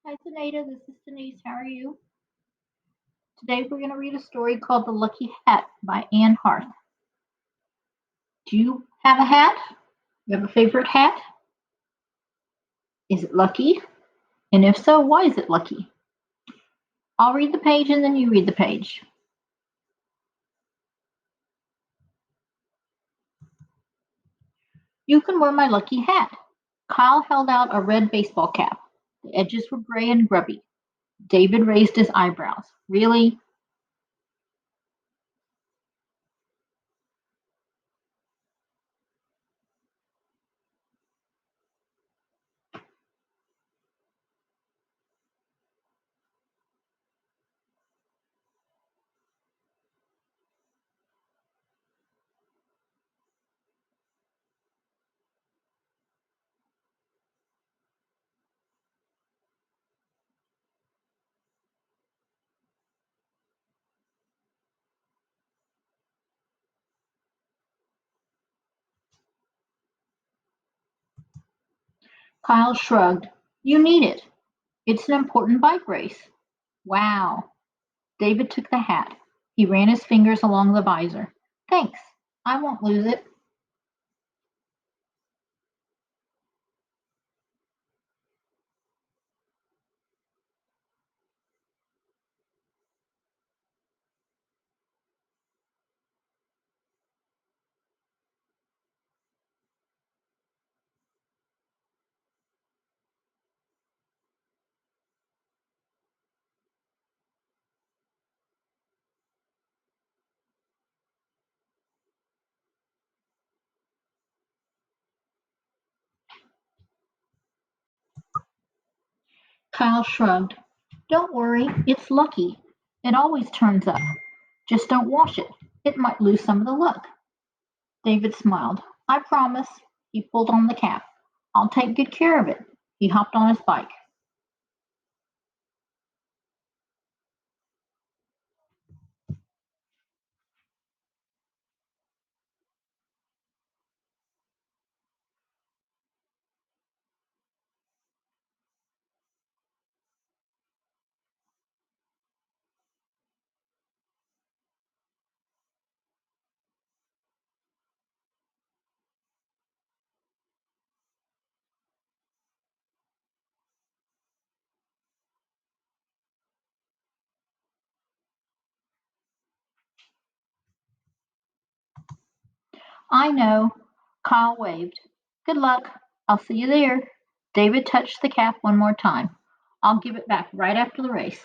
Hi, Zenayda. This is Denise. How are you? Today we're going to read a story called The Lucky Hat by Anne Harth. Do you have a hat? You have a favorite hat? Is it lucky? And if so, why is it lucky? I'll read the page and then you read the page. You can wear my lucky hat. Kyle held out a red baseball cap. The edges were gray and grubby. David raised his eyebrows. Really? Kyle shrugged. You need it. It's an important bike race. Wow. David took the hat. He ran his fingers along the visor. Thanks. I won't lose it. Kyle shrugged. Don't worry, it's lucky. It always turns up. Just don't wash it. It might lose some of the luck. David smiled. I promise. He pulled on the cap. I'll take good care of it. He hopped on his bike. I know. Kyle waved. Good luck. I'll see you there. David touched the cap one more time. I'll give it back right after the race.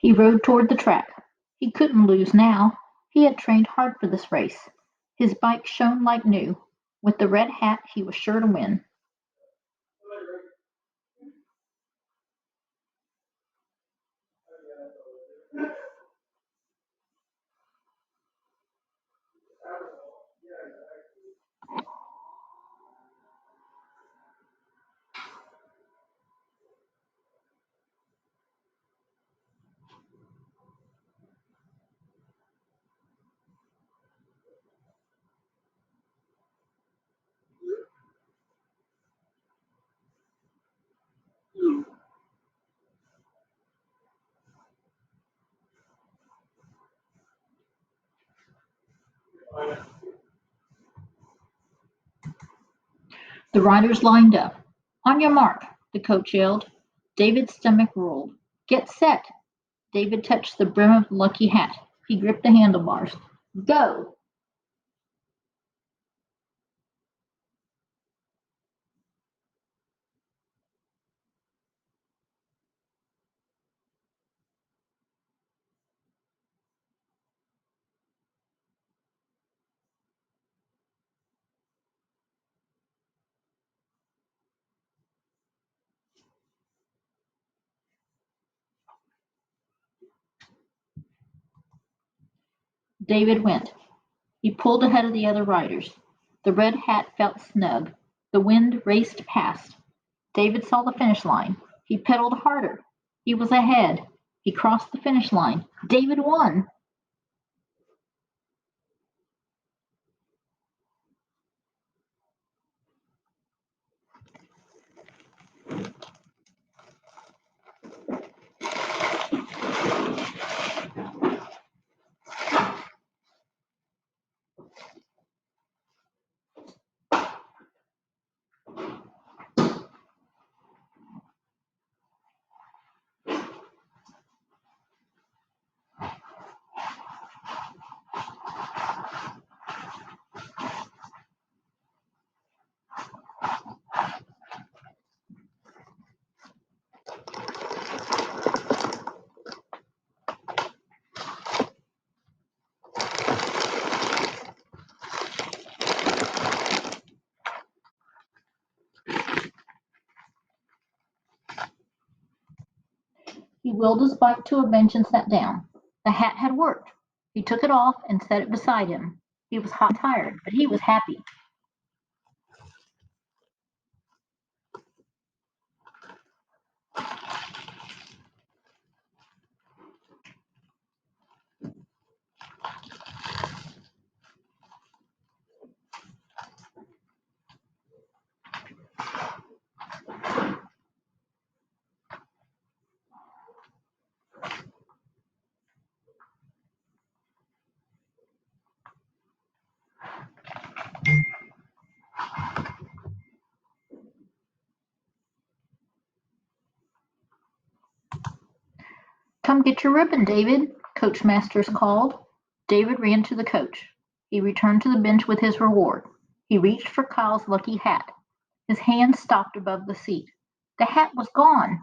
He rode toward the track. He couldn't lose now. He had trained hard for this race. His bike shone like new. With the red hat, he was sure to win. The riders lined up. On your mark, the coach yelled. David's stomach rolled. Get set. David touched the brim of the lucky hat. He gripped the handlebars. Go! David went. He pulled ahead of the other riders. The red hat felt snug. The wind raced past. David saw the finish line. He pedaled harder. He was ahead. He crossed the finish line. David won. He wheeled his bike to a bench and sat down. The hat had worked. He took it off and set it beside him. He was hot and tired, but he was happy. Come get your ribbon, David, Coach Masters called. David ran to the coach. He returned to the bench with his reward. He reached for Kyle's lucky hat. His hand stopped above the seat. The hat was gone.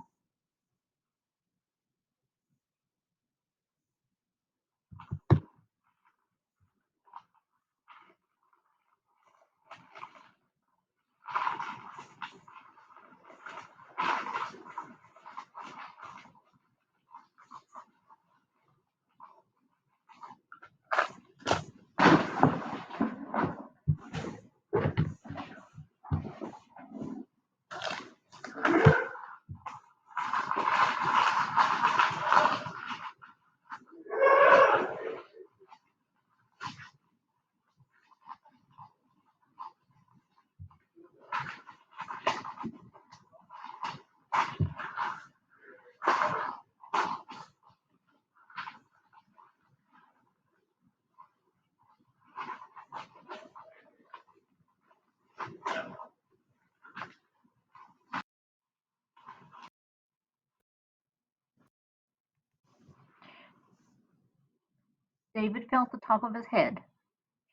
David felt the top of his head.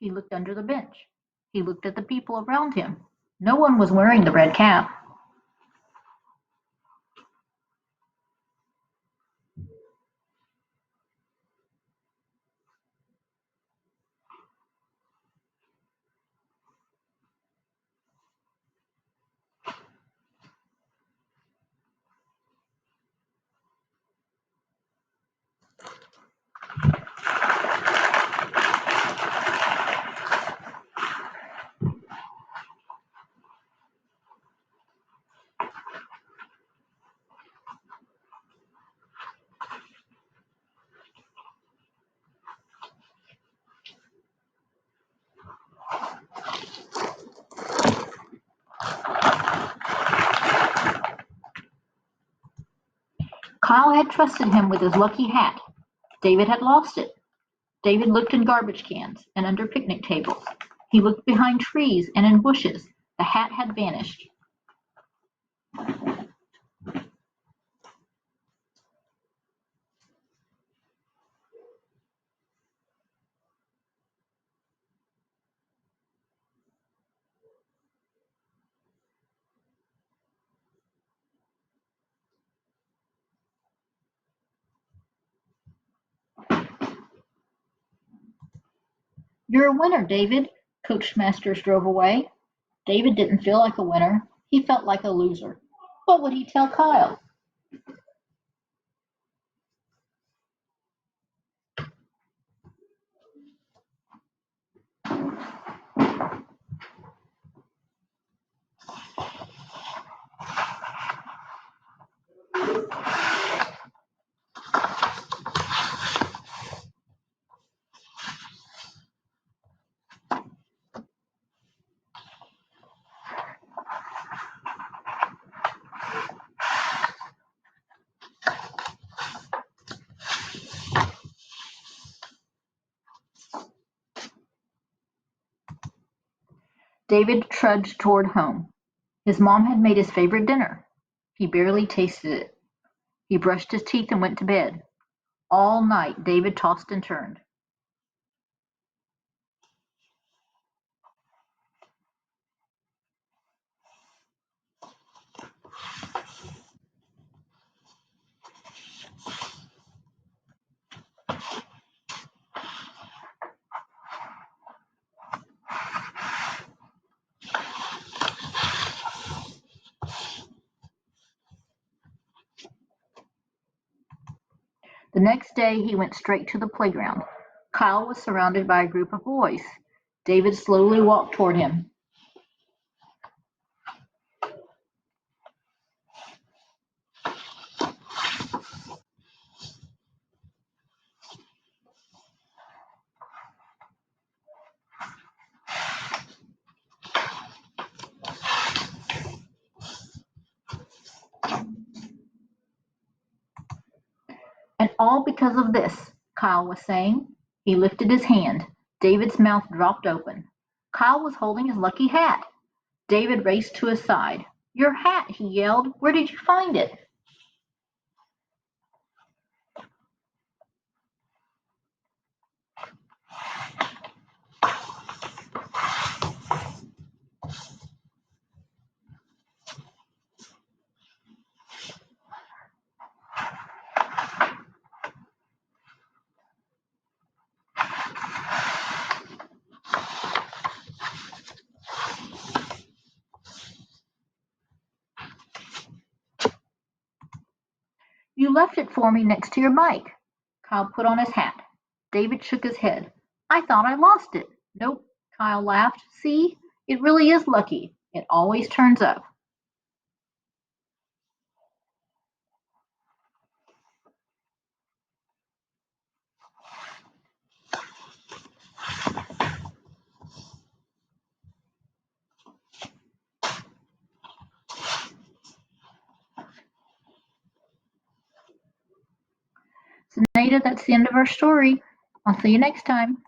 He looked under the bench. He looked at the people around him. No one was wearing the red cap. Kyle had trusted him with his lucky hat. David had lost it. David looked in garbage cans and under picnic tables. He looked behind trees and in bushes. The hat had vanished. You're a winner, David. Coach Masters drove away. David didn't feel like a winner. He felt like a loser. What would he tell Kyle? David trudged toward home. His mom had made his favorite dinner. He barely tasted it. He brushed his teeth and went to bed. All night David tossed and turned. The next day he went straight to the playground. Kyle was surrounded by a group of boys. David slowly walked toward him. And all because of this, Kyle was saying. He lifted his hand. David's mouth dropped open. Kyle was holding his lucky hat. David raced to his side. Your hat, he yelled. Where did you find it? You left it for me next to your bike. Kyle put on his hat. David shook his head. I thought I lost it. Nope. Kyle laughed. See, it really is lucky. It always turns up. Zenayda, that's the end of our story. I'll see you next time.